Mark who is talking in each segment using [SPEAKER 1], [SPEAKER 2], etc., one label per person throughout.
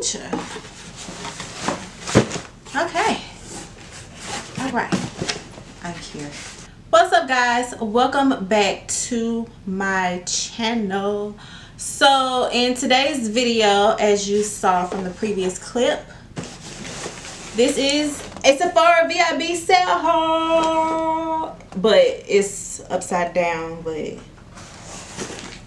[SPEAKER 1] Ooh, okay. All right. I'm here. What's up, guys? Welcome back to my channel. So in today's video, as you saw from the previous clip, this is a Sephora Vib sale haul, but it's upside down, but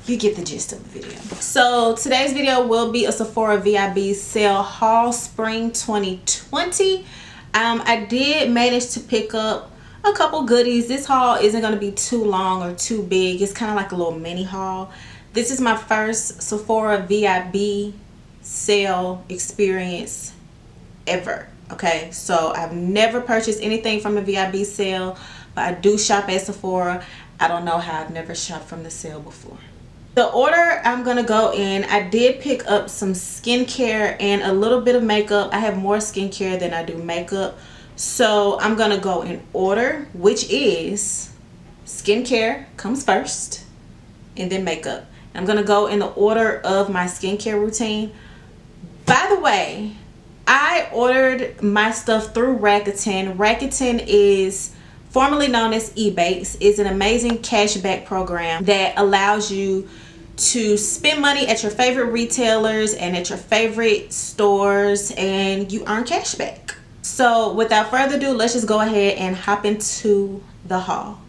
[SPEAKER 1] you get the gist of the video. So today's video will be a Sephora Vib sale haul spring 2020. I did manage to pick up a couple goodies. This haul isn't going to be too long or too big. It's kind of like a little mini haul. This is my first Sephora Vib sale experience ever. Okay, so I've never purchased anything from the Vib sale, but I do shop at Sephora. I don't know how I've never shopped from the sale before. The order I'm gonna go in, I did pick up some skincare and a little bit of makeup. I have more skincare than I do makeup, so I'm gonna go in order, which is skincare comes first and then makeup. I'm gonna go in the order of my skincare routine. By the way, I ordered my stuff through Rakuten. Rakuten is formerly known as Ebates. It's an amazing cashback program that allows you to spend money at your favorite retailers and at your favorite stores, and you earn cash back. So without further ado, let's just go ahead and hop into the haul.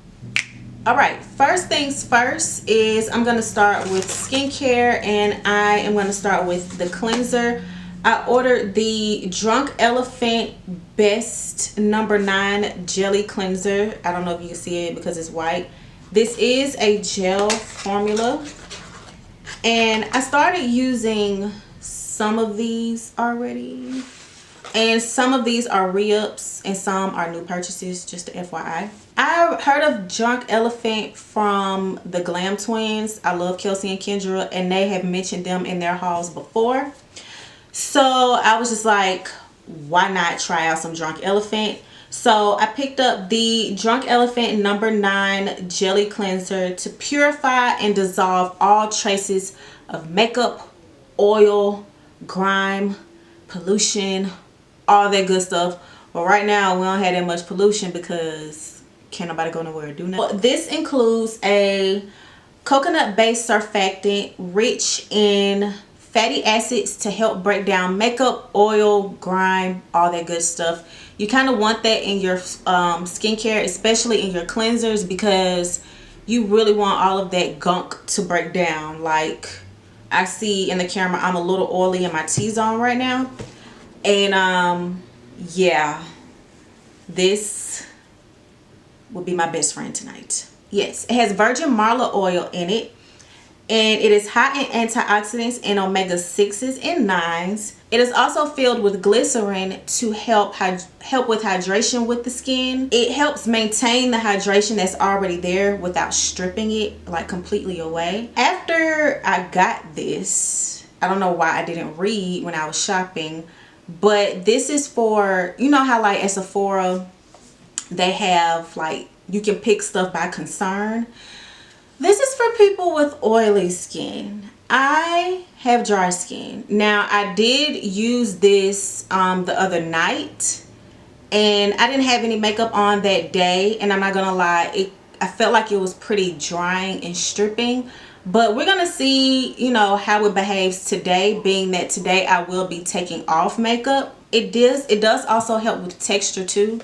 [SPEAKER 1] Alright, first things first is I'm going to start with skincare, and I am going to start with the cleanser. I ordered the Drunk Elephant Best No. 9 Jelly Cleanser. I don't know if you can see it because it's white. This is a gel formula, and I started using some of these already, and some of these are re-ups and some are new purchases, just a FYI. I heard of Drunk Elephant from the Glam Twins. I love Kelsey and Kendra, and they have mentioned them in their hauls before. So I was just like, why not try out some Drunk Elephant? So I picked up the Drunk Elephant No. 9 Jelly Cleanser to purify and dissolve all traces of makeup, oil, grime, pollution, all that good stuff. Well, right now we don't have that much pollution because can't nobody go nowhere and do nothing. Well, this includes a coconut-based surfactant rich in fatty acids to help break down makeup, oil, grime, all that good stuff. You kind of want that in your skincare, especially in your cleansers, because you really want all of that gunk to break down. Like I see in the camera, I'm a little oily in my T-zone right now, and yeah, this would be my best friend tonight. Yes, it has virgin Marla oil in it, and it is high in antioxidants and omega-6s and 9s. It is also filled with glycerin to help with hydration with the skin. It helps maintain the hydration that's already there without stripping it like completely away. After I got this, I don't know why I didn't read when I was shopping, but this is for, you know how like at Sephora they have like, you can pick stuff by concern. This is for people with oily skin. I have dry skin. Now, I did use this the other night, and I didn't have any makeup on that day, and I'm not gonna lie, I felt like it was pretty drying and stripping. But we're gonna see, you know, how it behaves today, being that today I will be taking off makeup. It does also help with texture too.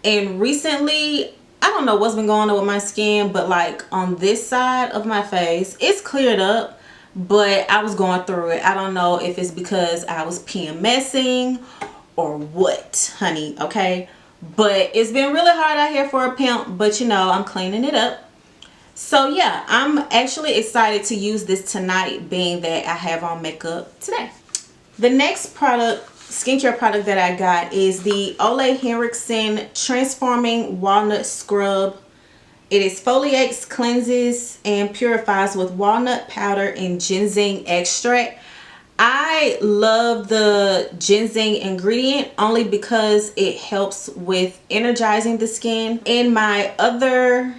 [SPEAKER 1] And recently, I don't know what's been going on with my skin, but like on this side of my face, it's cleared up, but I was going through it. I don't know if it's because I was PMSing or what, honey, okay? But it's been really hard out here for a pimp, but you know, I'm cleaning it up. So yeah, I'm actually excited to use this tonight, being that I have on makeup today. The next product, skincare product that I got is the HENRIKSEN Transforming Walnut Scrub. It exfoliates, cleanses, and purifies with walnut powder and ginseng extract. I love the ginseng ingredient only because it helps with energizing the skin. In my other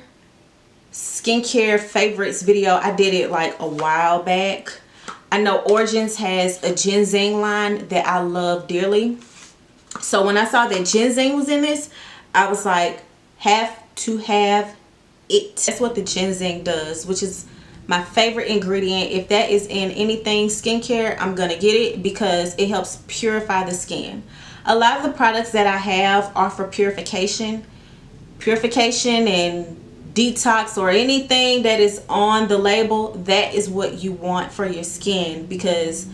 [SPEAKER 1] skincare favorites video, I did it like a while back. I know Origins has a ginseng line that I love dearly. So when I saw that ginseng was in this, I was like, have to have it. That's what the ginseng does, which is my favorite ingredient. If that is in anything skincare, I'm gonna get it because it helps purify the skin. A lot of the products that I have are for purification and detox, or anything that is on the label. That is what you want for your skin, because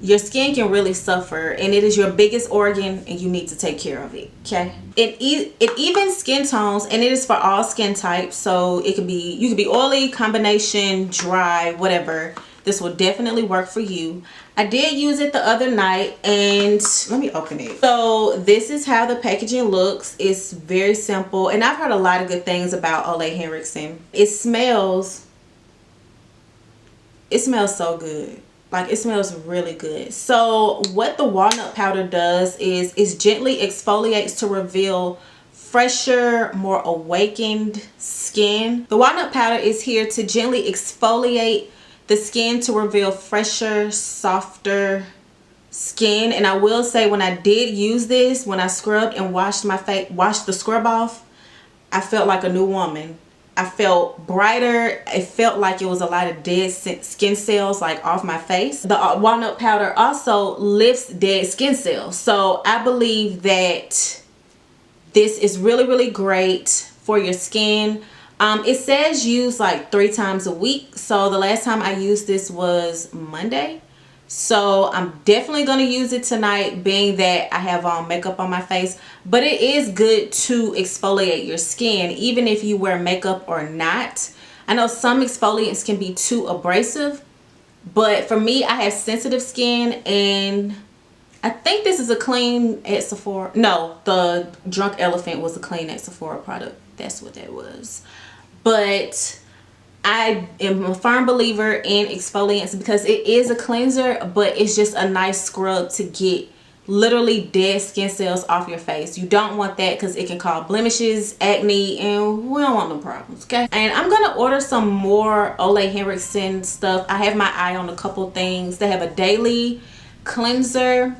[SPEAKER 1] your skin can really suffer, and it is your biggest organ, and you need to take care of it. Okay, it evens skin tones, and it is for all skin types. So it could be, you could be oily, combination, dry, whatever. This will definitely work for you. I did use it the other night, and let me open it. So this is how the packaging looks. It's very simple, and I've heard a lot of good things about Ole Henriksen. It smells so good. Like, it smells really good. So what the walnut powder does is gently exfoliates to reveal fresher, more awakened skin. The walnut powder is here to gently exfoliate the skin to reveal fresher, softer skin. And I will say, when I did use this, when I scrubbed and washed my face, washed the scrub off, I felt like a new woman. I felt brighter. It felt like it was a lot of dead skin cells like off my face. The walnut powder also lifts dead skin cells. So I believe that this is really, really great for your skin. It says use like 3 times a week. So the last time I used this was Monday. So I'm definitely going to use it tonight, being that I have makeup on my face. But it is good to exfoliate your skin, even if you wear makeup or not. I know some exfoliants can be too abrasive, but for me, I have sensitive skin, and I think this is a clean at Sephora. No, the Drunk Elephant was a clean at Sephora product. That's what that was. But I am a firm believer in exfoliants because it is a cleanser, but it's just a nice scrub to get literally dead skin cells off your face. You don't want that because it can cause blemishes, acne, and we don't want no problems, okay? And I'm gonna order some more Ole Henriksen stuff. I have my eye on a couple things. They have a daily cleanser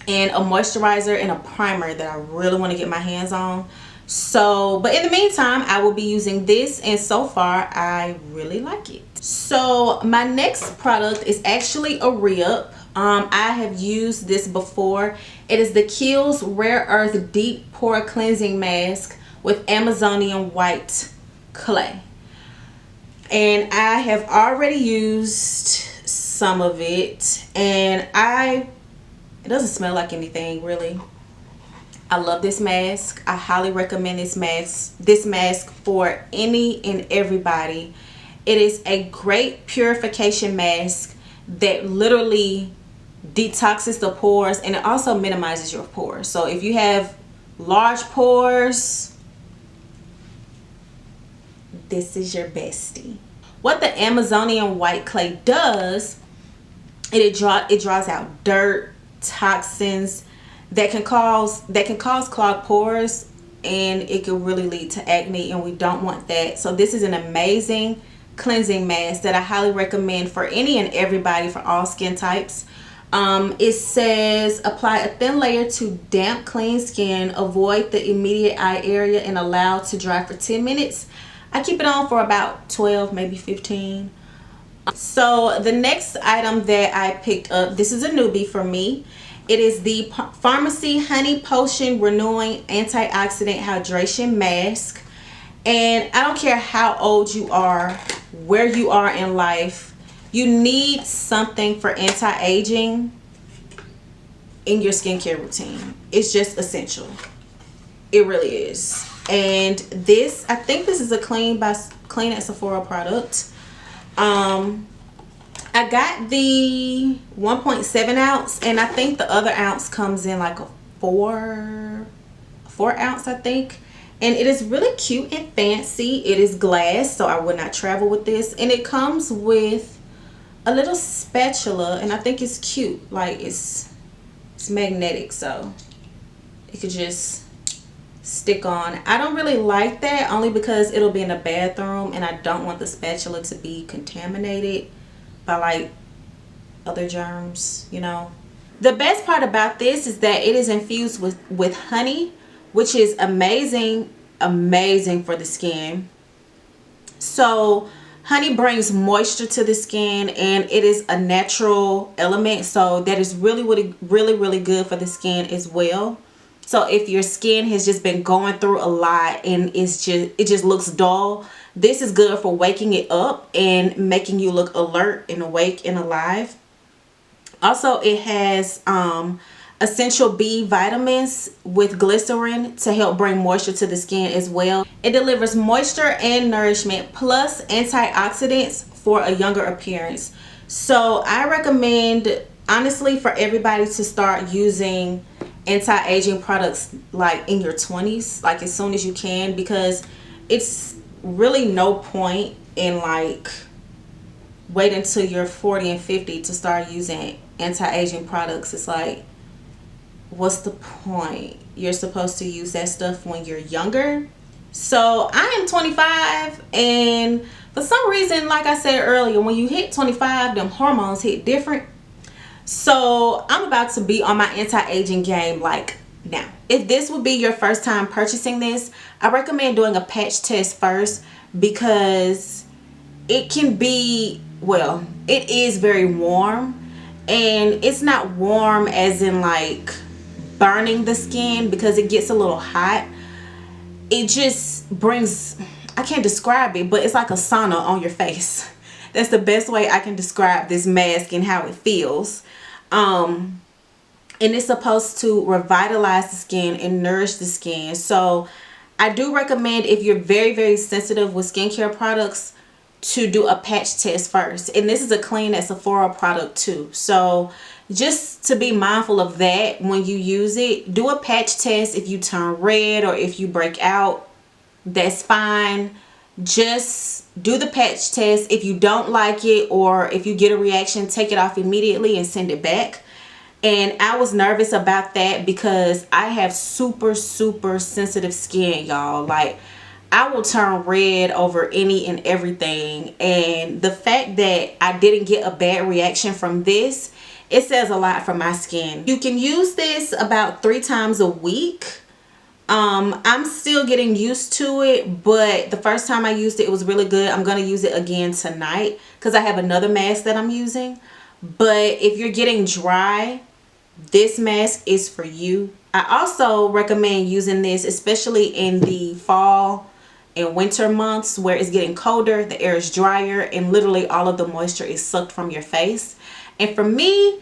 [SPEAKER 1] and a moisturizer and a primer that I really want to get my hands on. So, but in the meantime, I will be using this, and so far I really like it. So my next product is actually a re-up. I have used this before. It is the KIEHLS Rare Earth Deep Pore Cleansing Mask with Amazonian White Clay, and I have already used some of it, and it doesn't smell like anything really. I love this mask. I highly recommend this mask for any and everybody. It is a great purification mask that literally detoxes the pores, and it also minimizes your pores. So if you have large pores, this is your bestie. What the Amazonian White Clay does, it draws out dirt, toxins that can cause clogged pores, and it can really lead to acne, and we don't want that. So this is an amazing cleansing mask that I highly recommend for any and everybody, for all skin types. It says apply a thin layer to damp, clean skin, avoid the immediate eye area, and allow to dry for 10 minutes. I keep it on for about 12, maybe 15. So the next item that I picked up, this is a newbie for me. It is the Pharmacy Honey Potion Renewing Antioxidant Hydration Mask. And I don't care how old you are, where you are in life, you need something for anti-aging in your skincare routine. It's just essential. It really is. And this, I think this is a Clean at Sephora product. I got the 1.7 ounce, and I think the other ounce comes in like a 4 ounce, I think. And it is really cute and fancy. It is glass, so I would not travel with this. And it comes with a little spatula, and I think it's cute. Like, it's magnetic, so it could just stick on. I don't really like that, only because it'll be in the bathroom, and I don't want the spatula to be contaminated by like other germs, you know. The best part about this is that it is infused with honey, which is amazing for the skin. So honey brings moisture to the skin, and it is a natural element, so that is really good for the skin as well. So if your skin has just been going through a lot and it just looks dull, this is good for waking it up and making you look alert and awake and alive. Also, it has essential B vitamins with glycerin to help bring moisture to the skin as well. It delivers moisture and nourishment plus antioxidants for a younger appearance. So I recommend, honestly, for everybody to start using anti-aging products like in your 20s, like as soon as you can, because it's really no point in like wait until you're 40 and 50 to start using anti-aging products. It's like, what's the point? You're supposed to use that stuff when you're younger. So I am 25, and for some reason, like I said earlier, when you hit 25, them hormones hit different. So I'm about to be on my anti-aging game like now. If this would be your first time purchasing this, I recommend doing a patch test first, because it can be, well, it is very warm, and it's not warm as in like burning the skin, because it gets a little hot. It just brings, I can't describe it, but it's like a sauna on your face. That's the best way I can describe this mask and how it feels. And it's supposed to revitalize the skin and nourish the skin. So I do recommend, if you're very sensitive with skincare products, to do a patch test first. And this is a clean at Sephora product too. So just to be mindful of that when you use it. Do a patch test. If you turn red or if you break out, that's fine. Just do the patch test. If you don't like it or if you get a reaction, take it off immediately and send it back. And I was nervous about that because I have super sensitive skin, y'all. Like, I will turn red over any and everything. And the fact that I didn't get a bad reaction from this, it says a lot for my skin. You can use this about 3 times a week. I'm still getting used to it, but the first time I used it, it was really good. I'm going to use it again tonight because I have another mask that I'm using. But if you're getting dry, this mask is for you. I also recommend using this, especially in the fall and winter months where it's getting colder, the air is drier, and literally all of the moisture is sucked from your face. And for me,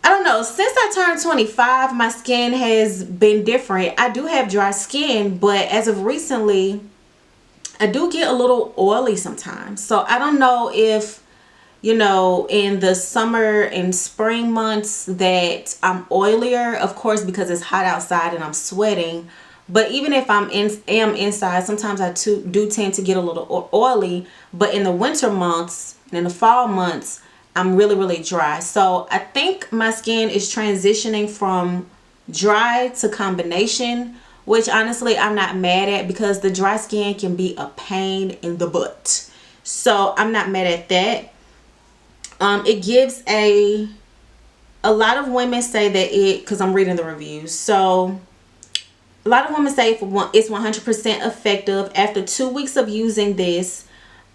[SPEAKER 1] I don't know, since I turned 25, my skin has been different. I do have dry skin, but as of recently, I do get a little oily sometimes. So I don't know if, you know, in the summer and spring months that I'm oilier, of course, because it's hot outside and I'm sweating. But even if am inside, sometimes I do tend to get a little oily. But in the winter months and in the fall months, I'm really dry. So I think my skin is transitioning from dry to combination, which honestly I'm not mad at, because the dry skin can be a pain in the butt. So I'm not mad at that. It gives a lot of women say that it, because I'm reading the reviews, so a lot of women say it's 100% effective. After 2 weeks of using this,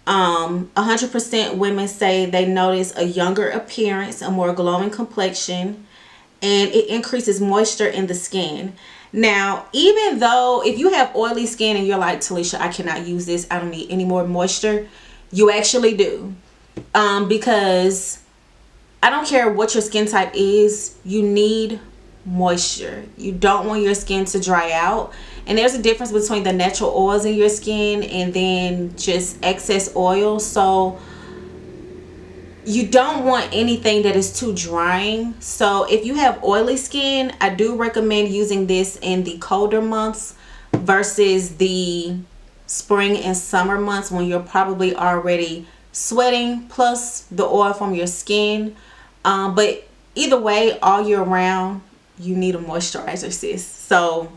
[SPEAKER 1] 100% women say they notice a younger appearance, a more glowing complexion, and it increases moisture in the skin. Now, even though if you have oily skin and you're like, Talisha, I cannot use this, I don't need any more moisture, you actually do. Because I don't care what your skin type is, you need moisture. You don't want your skin to dry out. And there's a difference between the natural oils in your skin and then just excess oil. So you don't want anything that is too drying. So if you have oily skin, I do recommend using this in the colder months versus the spring and summer months when you're probably already sweating plus the oil from your skin. But either way, all year round, you need a moisturizer, sis. So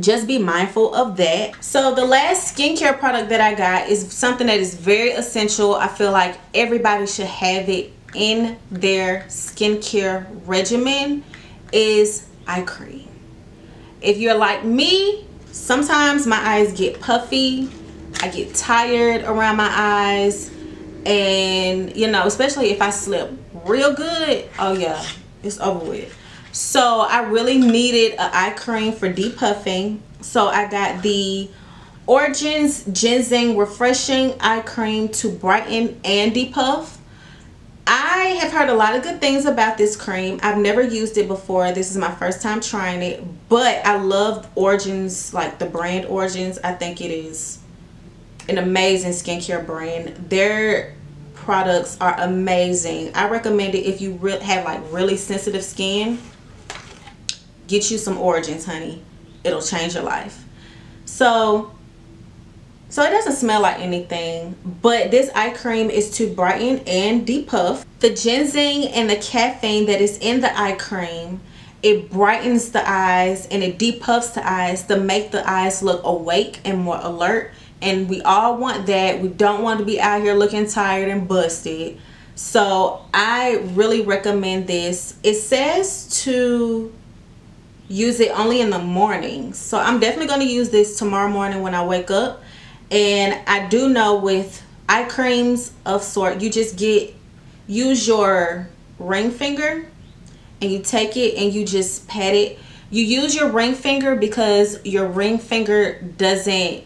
[SPEAKER 1] just be mindful of that. So the last skincare product that I got is something that is very essential. I feel like everybody should have it in their skincare regimen is eye cream. If you're like me, sometimes my eyes get puffy, I get tired around my eyes, and you know, especially if I slip real good, oh yeah, it's over with. So I really needed an eye cream for depuffing, so I got the Origins Ginseng Refreshing Eye Cream to brighten and depuff. I have heard a lot of good things about this cream. I've never used it before. This is my first time trying it, but I love Origins, like the brand Origins. I think it is an amazing skincare brand. Their products are amazing. I recommend it if you have like really sensitive skin. Get you some Origins, honey. It'll change your life. So it doesn't smell like anything, but this eye cream is to brighten and depuff. The ginseng and the caffeine that is in the eye cream, it brightens the eyes and it depuffs the eyes to make the eyes look awake and more alert. And we all want that. We don't want to be out here looking tired and busted. So I really recommend this. It says to use it only in the morning, so I'm definitely going to use this tomorrow morning when I wake up. And I do know with eye creams of sort, you just use your ring finger and you take it and you just pat it. You use your ring finger because your ring finger doesn't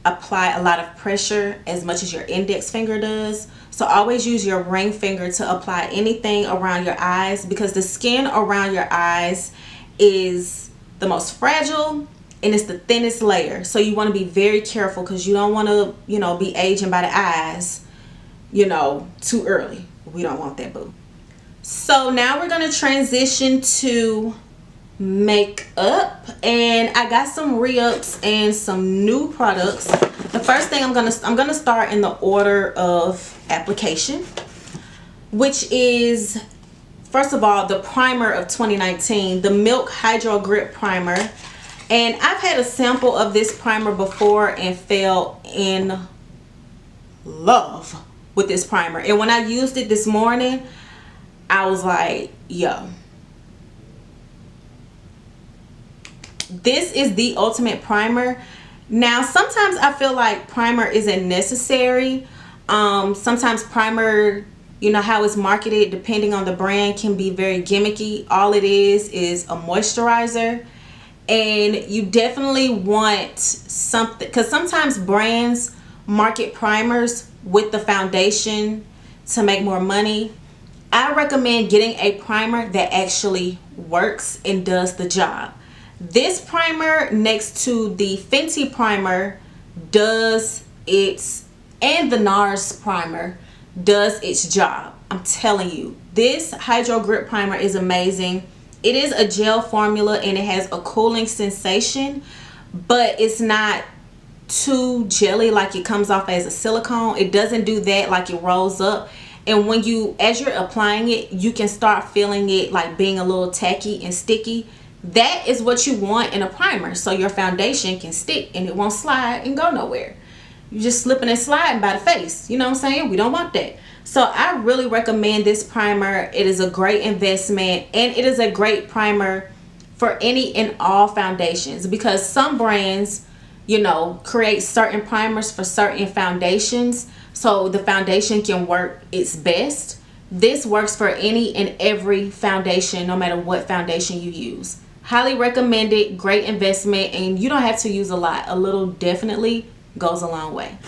[SPEAKER 1] apply a lot of pressure as much as your index finger does. So always use your ring finger to apply anything around your eyes, because the skin around your eyes is the most fragile and it's the thinnest layer. So you want to be very careful, because you don't want to, you know, be aging by the eyes, you know, too early. We don't want that, boo. So now we're going to transition to makeup, and I got some re-ups and some new products. The first thing I'm gonna start in the order of application, which is, first of all, the primer of 2019, the Milk Hydro Grip Primer. And I've had a sample of this primer before and fell in love with this primer. And when I used it this morning, I was like, yo, this is the ultimate primer. Now, sometimes I feel like primer isn't necessary. Sometimes primer, you know how it's marketed, depending on the brand, can be very gimmicky. All it is a moisturizer. And you definitely want something, because sometimes brands market primers with the foundation to make more money. I recommend getting a primer that actually works and does the job. This primer next to the Fenty primer does its, and the NARS primer does its job. I'm telling you, this Hydro Grip Primer is amazing. It is a gel formula and it has a cooling sensation, but it's not too jelly like it comes off as a silicone. It doesn't do that, like it rolls up. And when you, as you're applying it, you can start feeling it like being a little tacky and sticky. That is what you want in a primer, so your foundation can stick and it won't slide and go nowhere. You're just slipping and sliding by the face. You know what I'm saying? We don't want that. So I really recommend this primer. It is a great investment, and it is a great primer for any and all foundations, because some brands, you know, create certain primers for certain foundations, so the foundation can work its best. This works for any and every foundation, no matter what foundation you use. Highly recommend it. Great investment, and you don't have to use a lot. A little definitely goes a long way.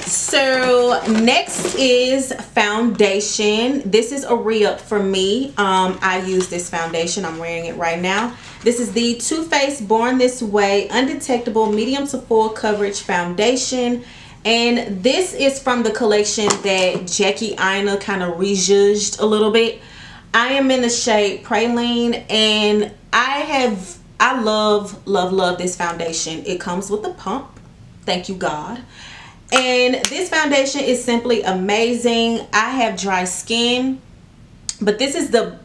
[SPEAKER 1] So next is foundation. This is a re-up for me. I use this foundation. I'm wearing it right now. This is the Too Faced Born This Way Undetectable Medium to Full Coverage Foundation. And this is from the collection that Jackie Aina kind of rejudged a little bit. I am in the shade Praline, and I love this foundation. It comes with a pump. Thank you, God. And this foundation is simply amazing. I have dry skin, but this is the,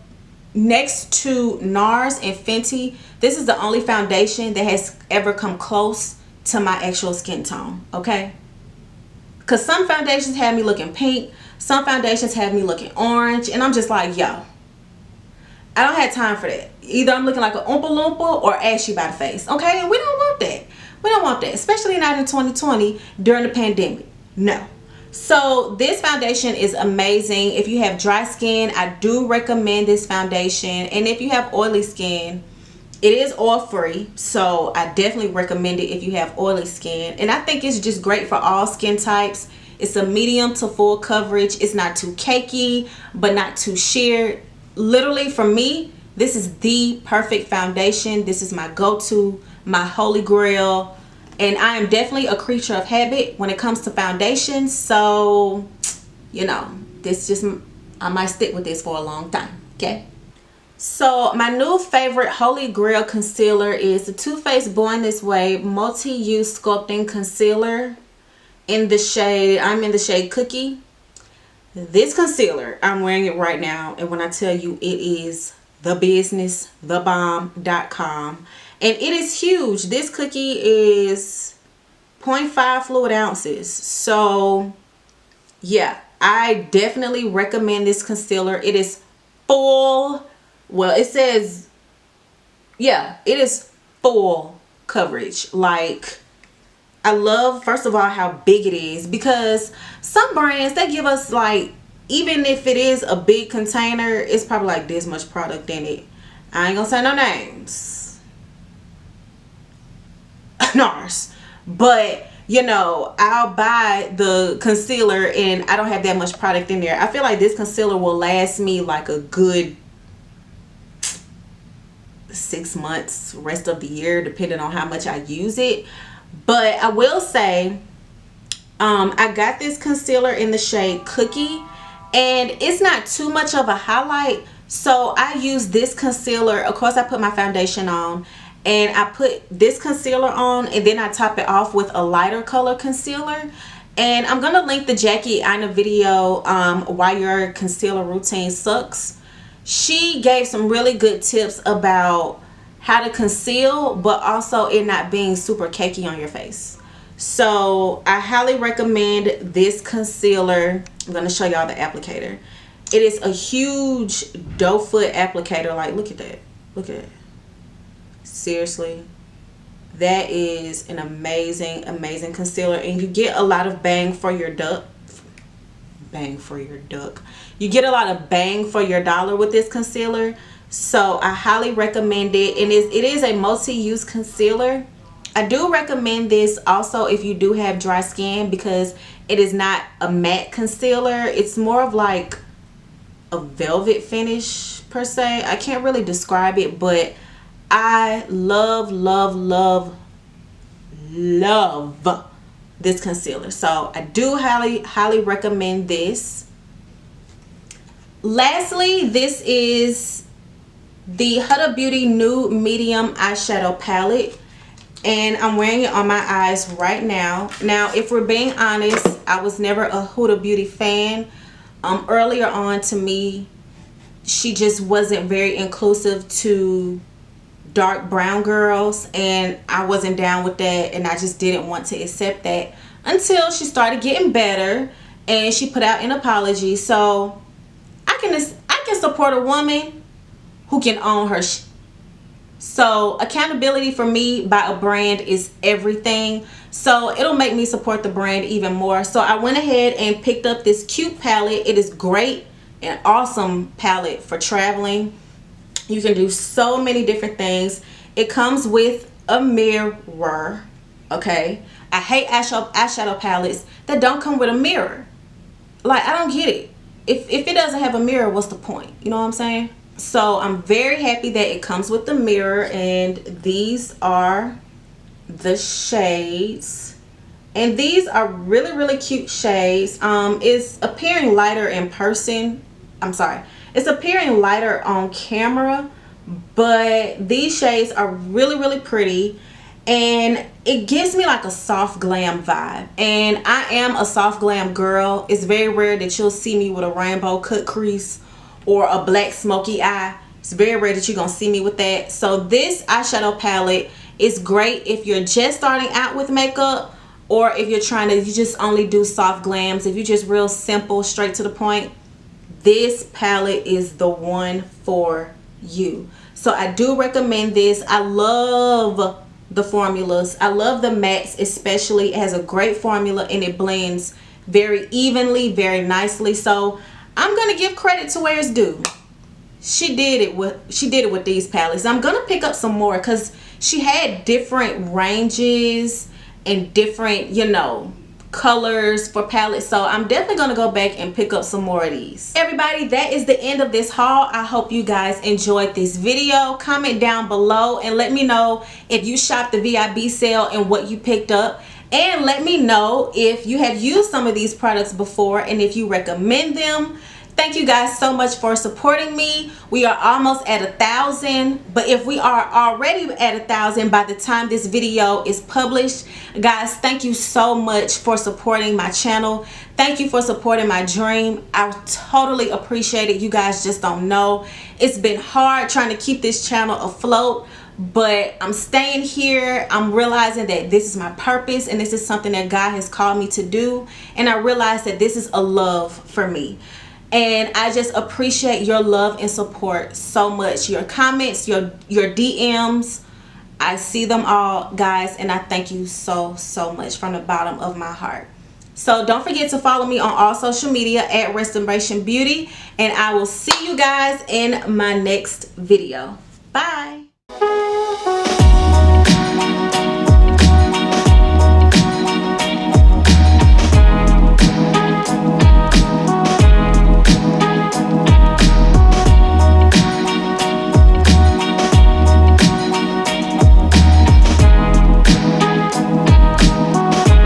[SPEAKER 1] next to NARS and Fenty, this is the only foundation that has ever come close to my actual skin tone, okay? Because some foundations have me looking pink, Some foundations have me looking orange, and I'm just like, yo, I don't have time for that. Either I'm looking like an Oompa Loompa or ashy by the face, okay? And we don't want that. We don't want that, especially not in 2020 during the pandemic. No. So this foundation is amazing. If you have dry skin, I do recommend this foundation. And if you have oily skin, it is oil free, so I definitely recommend it if you have oily skin. And I think it's just great for all skin types. It's a medium to full coverage. It's not too cakey, but not too sheer. Literally, for me, this is the perfect foundation. This is my go-to, my holy grail. And I am definitely a creature of habit when it comes to foundations. So, you know, I might stick with this for a long time, okay? So my new favorite holy grail concealer is the Too Faced Born This Way Multi-Use Sculpting Concealer in the shade, I'm in the shade Cookie. This concealer, I'm wearing it right now, and when I tell you it is the business, thebomb.com, and it is huge. This cookie is 0.5 fluid ounces. So yeah, I definitely recommend this concealer. It is full. Well, it says, yeah, it is full coverage. Like, I love, first of all, how big it is, because some brands, they give us like, even if it is a big container, it's probably like this much product in it. I ain't gonna say no names. NARS. But, you know, I'll buy the concealer and I don't have that much product in there. I feel like this concealer will last me like a good 6 months, rest of the year, depending on how much I use it. But I will say, I got this concealer in the shade Cookie, and it's not too much of a highlight. So I use this concealer. Of course, I put my foundation on, and I put this concealer on, and then I top it off with a lighter color concealer. And I'm gonna link the Jackie Aina video, Why Your Concealer Routine Sucks. She gave some really good tips about how to conceal, but also it not being super cakey on your face. So I highly recommend this concealer. I'm going to show y'all the applicator. It is a huge doe foot applicator. Like, look at that. Look at it. Seriously. That is an amazing, amazing concealer. And you get a lot of bang for your duck. Bang for your duck. You get a lot of bang for your dollar with this concealer. So I highly recommend it. And it is a multi-use concealer. I do recommend this also if you do have dry skin, because it is not a matte concealer. It's more of like a velvet finish per se. I can't really describe it, but I love, love, love, love this concealer. So I do highly, highly recommend this. Lastly, this is the Huda Beauty Nude Medium Eyeshadow Palette, and I'm wearing it on my eyes right now. Now, if we're being honest, I was never a Huda Beauty fan. Earlier on, to me, she just wasn't very inclusive to dark brown girls, and I wasn't down with that, and I just didn't want to accept that until she started getting better and she put out an apology. So I can support a woman who can own her so accountability for me by a brand is everything. So it'll make me support the brand even more. So I went ahead and picked up this cute palette. It is great, an awesome palette for traveling. You can do so many different things. It comes with a mirror. Okay, I hate eyeshadow palettes that don't come with a mirror. Like, I don't get it. If it doesn't have a mirror, what's the point? You know what I'm saying? So I'm very happy that it comes with the mirror, and these are the shades, and these are really, really cute shades. It's appearing lighter in person. I'm sorry, it's appearing lighter on camera, but these shades are really, really pretty, and it gives me like a soft glam vibe, and I am a soft glam girl. It's very rare that you'll see me with a rainbow cut crease or a black smoky eye. It's very rare that you're gonna see me with that. So this eyeshadow palette is great if you're just starting out with makeup, or if you're trying to, you just only do soft glams, if you're just real simple, straight to the point, this palette is the one for you. So I do recommend this. I love the formulas. I love the mattes especially. It has a great formula and it blends very evenly, very nicely. So I'm gonna give credit to where it's due. She did it with these palettes. I'm gonna pick up some more because she had different ranges and different, you know, colors for palettes. So I'm definitely gonna go back and pick up some more of these. Everybody, that is the end of this haul. I hope you guys enjoyed this video. Comment down below and let me know if you shopped the VIB sale and what you picked up. And let me know if you have used some of these products before and if you recommend them. Thank you guys so much for supporting me. We are almost at 1,000, but if we are already at 1,000 by the time this video is published, guys, thank you so much for supporting my channel. Thank you for supporting my dream. I totally appreciate it. You guys just don't know. It's been hard trying to keep this channel afloat, but I'm staying here. I'm realizing that this is my purpose and this is something that God has called me to do, and I realize that this is a love for me. And I just appreciate your love and support so much. Your comments, your DMs, I see them all, guys, and I thank you so much from the bottom of my heart. So don't forget to follow me on all social media at Restoration Beauty, and I will see you guys in my next video. Bye.